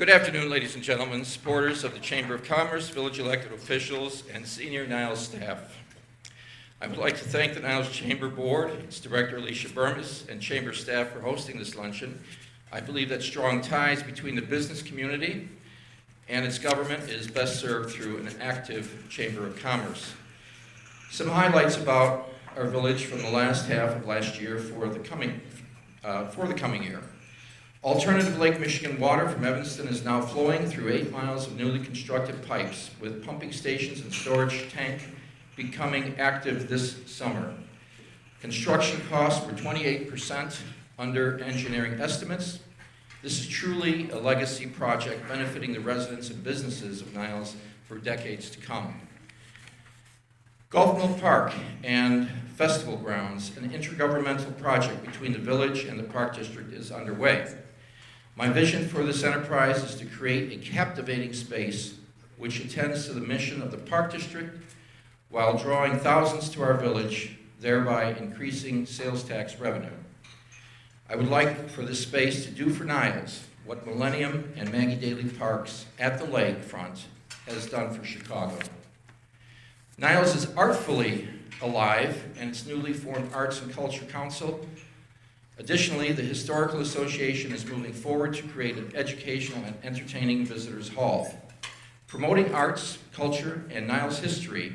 Good afternoon, ladies and gentlemen, supporters of the Chamber of Commerce, village elected officials, and senior Niles staff. I would like to thank the Niles Chamber Board, its Director Alicia Burmis, and Chamber staff for hosting this luncheon. I believe that strong ties between the business community and its government is best served through an active Chamber of Commerce. Some highlights about our village from the last half of last year for the coming year. Alternative Lake Michigan water from Evanston is now flowing through 8 miles of newly constructed pipes, with pumping stations and storage tank becoming active this summer. Construction costs were 28% under engineering estimates. This is truly a legacy project benefiting the residents and businesses of Niles for decades to come. Golf Mill Park and Festival Grounds, an intergovernmental project between the village and the Park District, is underway. My vision for this enterprise is to create a captivating space which attends to the mission of the Park District while drawing thousands to our village, thereby increasing sales tax revenue. I would like for this space to do for Niles what Millennium and Maggie Daley Parks at the lakefront has done for Chicago. Niles is artfully alive, and its newly formed Arts and Culture Council. Additionally, the Historical Association is moving forward to create an educational and entertaining visitors hall. Promoting arts, culture, and Niles history,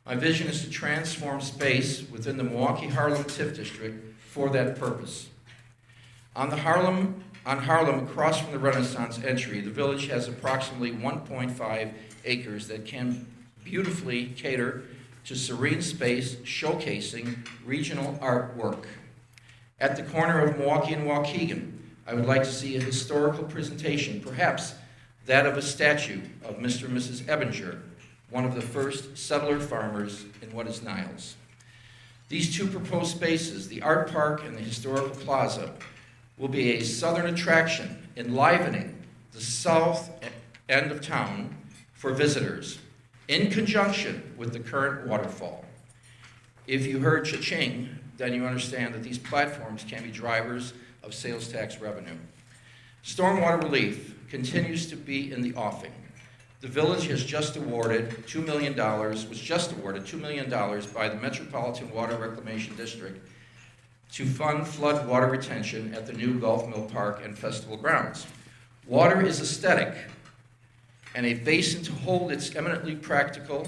my vision is to transform space within the Milwaukee-Harlem TIF district for that purpose. On Harlem, across from the Renaissance entry, the village has approximately 1.5 acres that can beautifully cater to serene space showcasing regional artwork. At the corner of Milwaukee and Waukegan, I would like to see a historical presentation, perhaps that of a statue of Mr. and Mrs. Ebinger, one of the first settler farmers in what is Niles. These two proposed spaces, the Art Park and the Historical Plaza, will be a southern attraction, enlivening the south end of town for visitors, in conjunction with the current waterfall. If you heard cha-ching, then you understand that these platforms can be drivers of sales tax revenue. Stormwater relief continues to be in the offing. The village has just awarded $2 million, was just awarded $2 million by the Metropolitan Water Reclamation District to fund flood water retention at the new Golf Mill Park and Festival Grounds. Water is aesthetic, and a basin to hold its eminently practical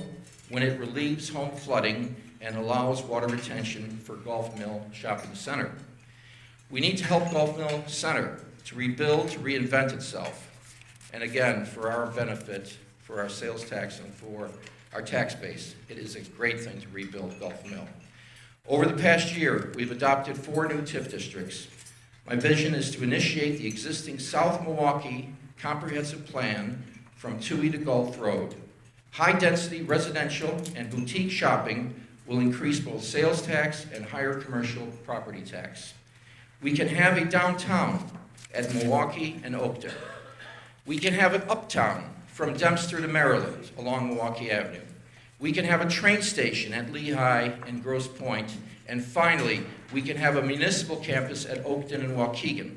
when it relieves home flooding and allows water retention for Golf Mill Shopping Center. We need to help Golf Mill Center to rebuild, to reinvent itself. And again, for our benefit, for our sales tax and for our tax base, it is a great thing to rebuild Golf Mill. Over the past year, we've adopted 4 new TIF districts. My vision is to initiate the existing South Milwaukee Comprehensive Plan from Toohey to Gulf Road. High-density residential and boutique shopping will increase both sales tax and higher commercial property tax. We can have a downtown at Milwaukee and Oakton. We can have an uptown from Dempster to Maryland along Milwaukee Avenue. We can have a train station at Lehigh and Grosse Pointe. And finally, we can have a municipal campus at Oakton and Waukegan.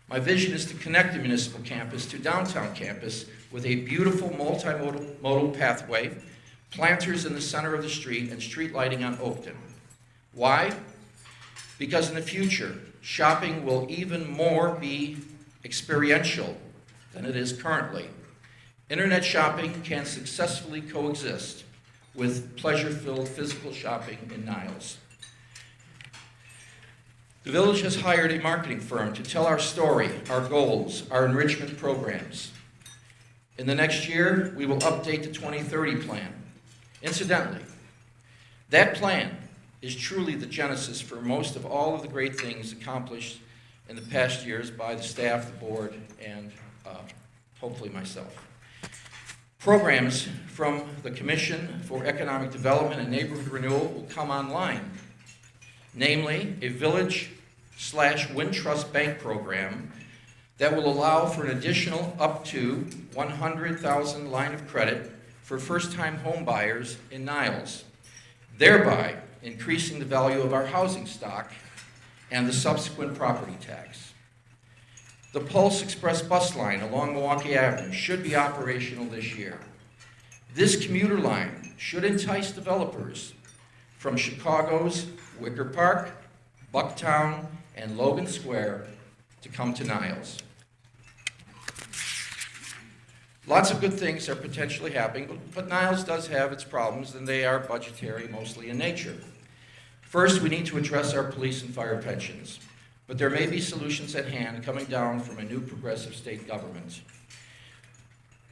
My vision is to connect the municipal campus to downtown campus with a beautiful multimodal pathway, planters in the center of the street, and street lighting on Oakton. Why? Because in the future, shopping will even more be experiential than it is currently. Internet shopping can successfully coexist with pleasure-filled physical shopping in Niles. The village has hired a marketing firm to tell our story, our goals, our enrichment programs. In the next year, we will update the 2030 plan. Incidentally, that plan is truly the genesis for most of all of the great things accomplished in the past years by the staff, the board, and hopefully myself. Programs from the Commission for Economic Development and Neighborhood Renewal will come online, namely a Village/Wind Trust Bank program that will allow for an additional up to $100,000 line of credit for first-time home buyers in Niles, thereby increasing the value of our housing stock and the subsequent property tax. The Pulse Express bus line along Milwaukee Avenue should be operational this year. This commuter line should entice developers from Chicago's Wicker Park, Bucktown, and Logan Square to come to Niles. Lots of good things are potentially happening, but Niles does have its problems, and they are budgetary, mostly in nature. First, we need to address our police and fire pensions, but there may be solutions at hand coming down from a new progressive state government.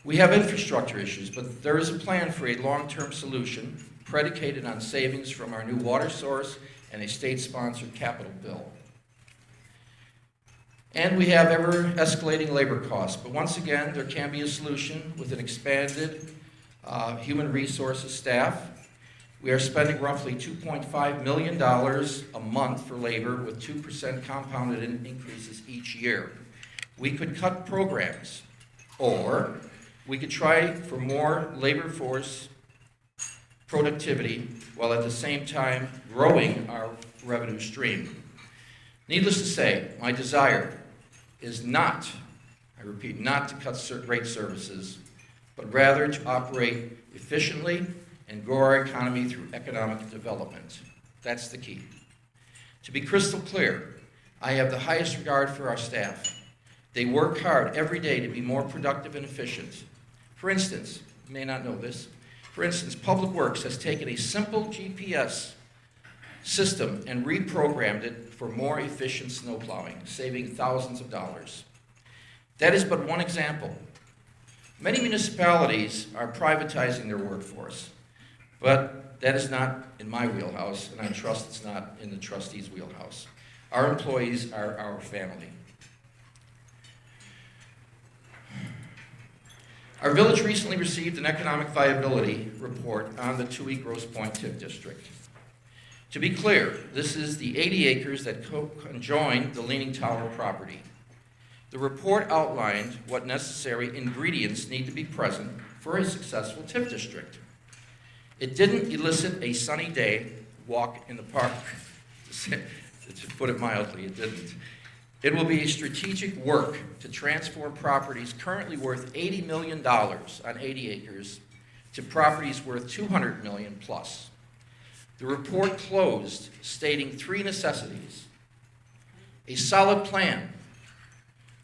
We have infrastructure issues, but there is a plan for a long-term solution predicated on savings from our new water source and a state-sponsored capital bill. And we have ever-escalating labor costs, but once again, there can be a solution with an expanded human resources staff. We are spending roughly $2.5 million a month for labor with 2% compounded increases each year. We could cut programs, or we could try for more labor force productivity while at the same time growing our revenue stream. Needless to say, my desire is not, I repeat, not to cut great services, but rather to operate efficiently and grow our economy through economic development. That's the key. To be crystal clear, I have the highest regard for our staff. They work hard every day to be more productive and efficient. For instance, you may not know this, for instance, Public Works has taken a simple GPS system and reprogrammed it for more efficient snow plowing, saving thousands of dollars. That is but one example. Many municipalities are privatizing their workforce, but that is not in my wheelhouse, and I trust it's not in the trustees' wheelhouse. Our employees are our family. Our village recently received an economic viability report on the Toohey Grosse Pointe TIF district. To be clear, this is the 80 acres that conjoin the Leaning Tower property. The report outlined what necessary ingredients need to be present for a successful TIF district. It didn't elicit a sunny day walk in the park, to put it mildly, it didn't. It will be a strategic work to transform properties currently worth $80 million on 80 acres to properties worth $200 million plus. The report closed stating three necessities: a solid plan,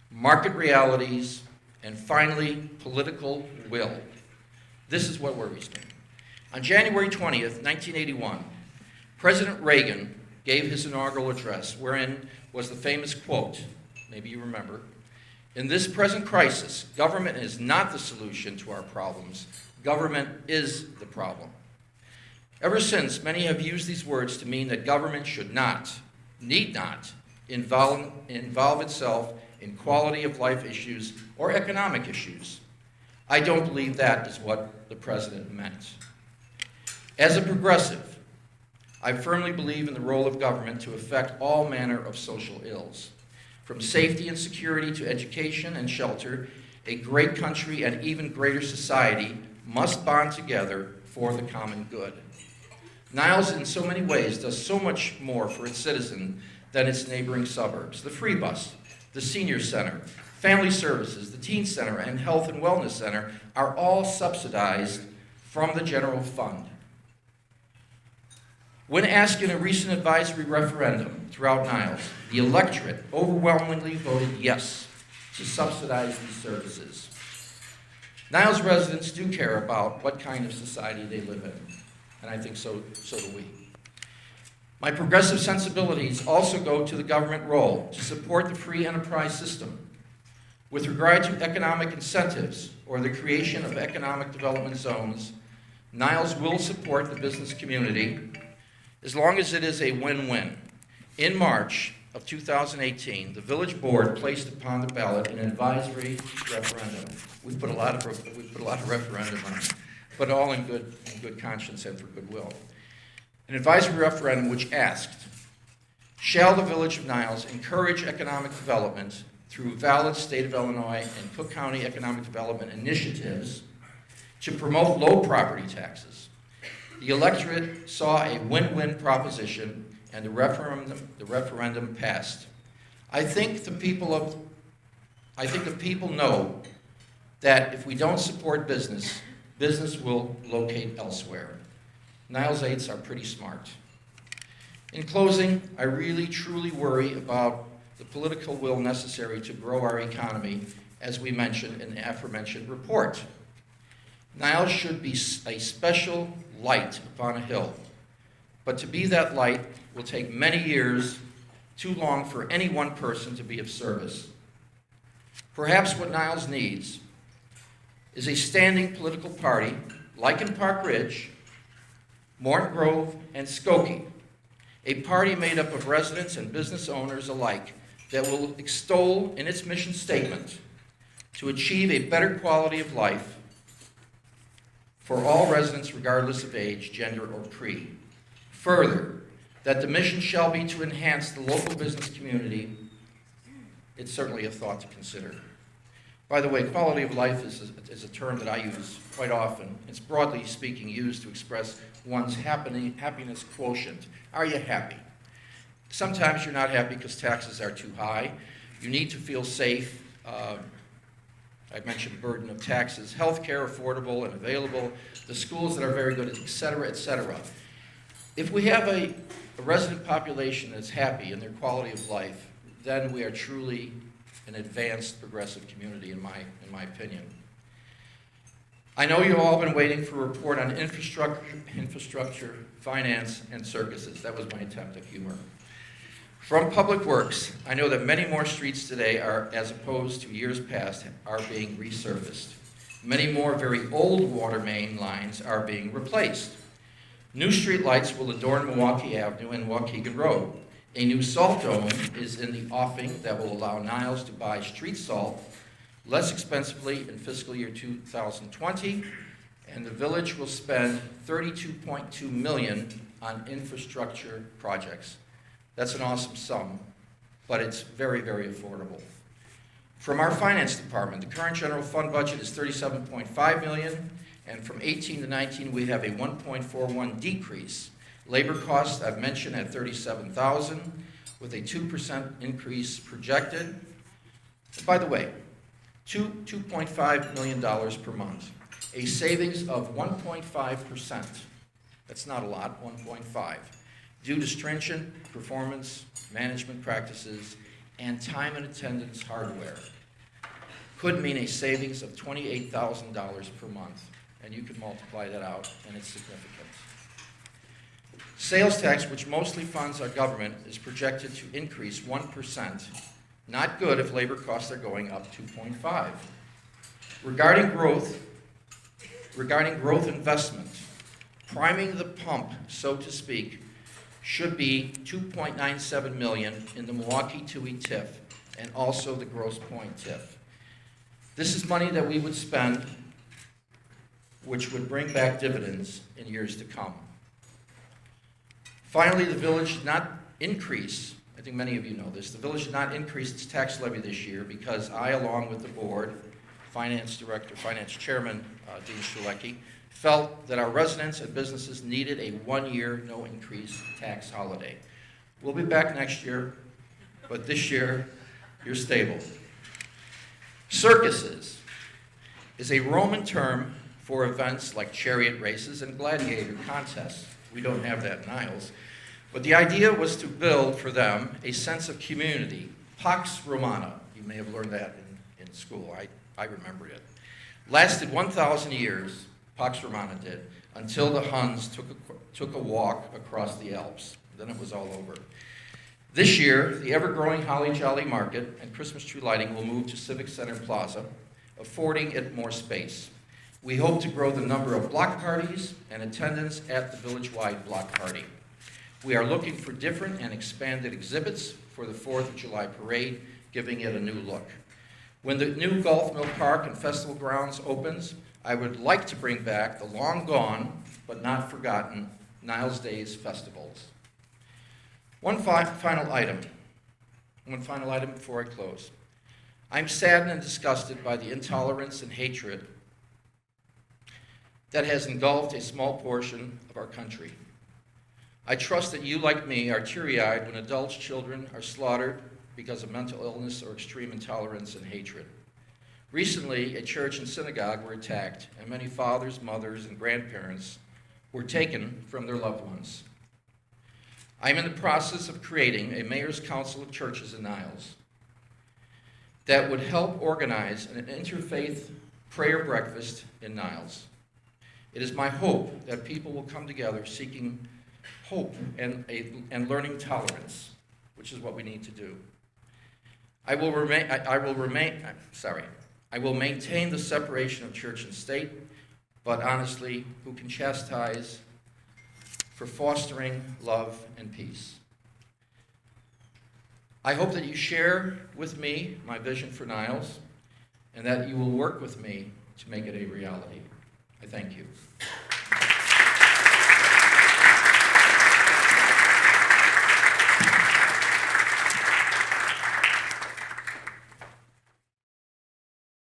market realities, and finally, political will. This is what worries me. On January 20th, 1981, President Reagan gave his inaugural address, wherein was the famous quote, maybe you remember, "In this present crisis, government is not the solution to our problems. Government is the problem." Ever since, many have used these words to mean that government should not, need not, involve itself in quality of life issues or economic issues. I don't believe that is what the president meant. As a progressive, I firmly believe in the role of government to affect all manner of social ills. From safety and security to education and shelter, a great country and even greater society must bond together for the common good. Niles, in so many ways, does so much more for its citizen than its neighboring suburbs. The free bus, the senior center, family services, the teen center, and health and wellness center are all subsidized from the general fund. When asked in a recent advisory referendum throughout Niles, the electorate overwhelmingly voted yes to subsidize these services. Niles residents do care about what kind of society they live in, and I think so do we. My progressive sensibilities also go to the government role to support the free enterprise system. With regard to economic incentives or the creation of economic development zones, Niles will support the business community as long as it is a win-win. In March of 2018, the village board placed upon the ballot an advisory referendum. We put a lot of referendum on it, but all in good conscience and for goodwill. An advisory referendum which asked, shall the village of Niles encourage economic development through valid state of Illinois and Cook County economic development initiatives to promote low property taxes? The electorate saw a win-win proposition, and the referendum passed. I think the people of I think the people know that if we don't support business, business will locate elsewhere. Niles 8s are pretty smart. In closing, I really truly worry about the political will necessary to grow our economy, as we mentioned in the aforementioned report. Niles should be a special light upon a hill, but to be that light will take many years, too long for any one person to be of service. Perhaps what Niles needs is a standing political party, like in Park Ridge, Morton Grove, and Skokie, a party made up of residents and business owners alike that will extol in its mission statement to achieve a better quality of life for all residents regardless of age, gender, or creed. Further, that the mission shall be to enhance the local business community. It's certainly a thought to consider. By the way, quality of life is a term that I use quite often. It's broadly speaking used to express one's happiness quotient. Are you happy? Sometimes you're not happy because taxes are too high. You need to feel safe. I mentioned burden of taxes, health care affordable and available, the schools that are very good, et cetera, et cetera. If we have a resident population that's happy in their quality of life, then we are truly an advanced progressive community, in my opinion. I know you've all been waiting for a report on infrastructure, finance, and circuses. That was my attempt at humor. From Public Works, I know that many more streets today are, as opposed to years past, are being resurfaced. Many more very old water main lines are being replaced. New street lights will adorn Milwaukee Avenue and Waukegan Road. A new salt dome is in the offing that will allow Niles to buy street salt less expensively in fiscal year 2020, and the village will spend $32.2 million on infrastructure projects. That's an awesome sum, but it's very, very affordable. From our finance department, the current general fund budget is $37.5 million, and from 18 to 19, we have a 1.41 decrease. Labor costs, I've mentioned, at $37,000, with a 2% increase projected. By the way, $2.5 million per month, a savings of 1.5%. That's not a lot, 1.5, due to stringent performance management practices and time and attendance hardware. Could mean a savings of $28,000 per month, and you can multiply that out, and it's significant. Sales tax, which mostly funds our government, is projected to increase 1%. Not good if labor costs are going up 2.5. Regarding growth investment, priming the pump, so to speak, should be $2.97 million in the Milwaukee Toohey TIF and also the Grosse Pointe TIF. This is money that we would spend, which would bring back dividends in years to come. Finally, the village did not increase, I think many of you know this, the village did not increase its tax levy this year because I, along with the board, finance director, finance chairman, Dean Schulecki, felt that our residents and businesses needed a one-year no increase tax holiday. We'll be back next year, but this year, you're stable. Circuses is a Roman term for events like chariot races and gladiator contests. We don't have that in Niles. But the idea was to build for them a sense of community. Pax Romana, you may have learned that in school. I remembered it. Lasted 1,000 years, Pax Romana did, until the Huns took a walk across the Alps. Then it was all over. This year, the ever-growing Holly Jolly Market and Christmas tree lighting will move to Civic Center Plaza, affording it more space. We hope to grow the number of block parties and attendance at the village-wide block party. We are looking for different and expanded exhibits for the 4th of July parade, giving it a new look. When the new Golf Mill Park and Festival Grounds opens, I would like to bring back the long gone, but not forgotten, Niles Days festivals. One final item before I close. I'm saddened and disgusted by the intolerance and hatred that has engulfed a small portion of our country. I trust that you, like me, are teary-eyed when adults' children are slaughtered because of mental illness or extreme intolerance and hatred. Recently, a church and synagogue were attacked, and many fathers, mothers, and grandparents were taken from their loved ones. I'm in the process of creating a Mayor's Council of Churches in Niles that would help organize an interfaith prayer breakfast in Niles. It is my hope that people will come together seeking hope and learning tolerance, which is what we need to do. I will maintain the separation of church and state, but honestly, who can chastise for fostering love and peace. I hope that you share with me my vision for Niles and that you will work with me to make it a reality. I thank you.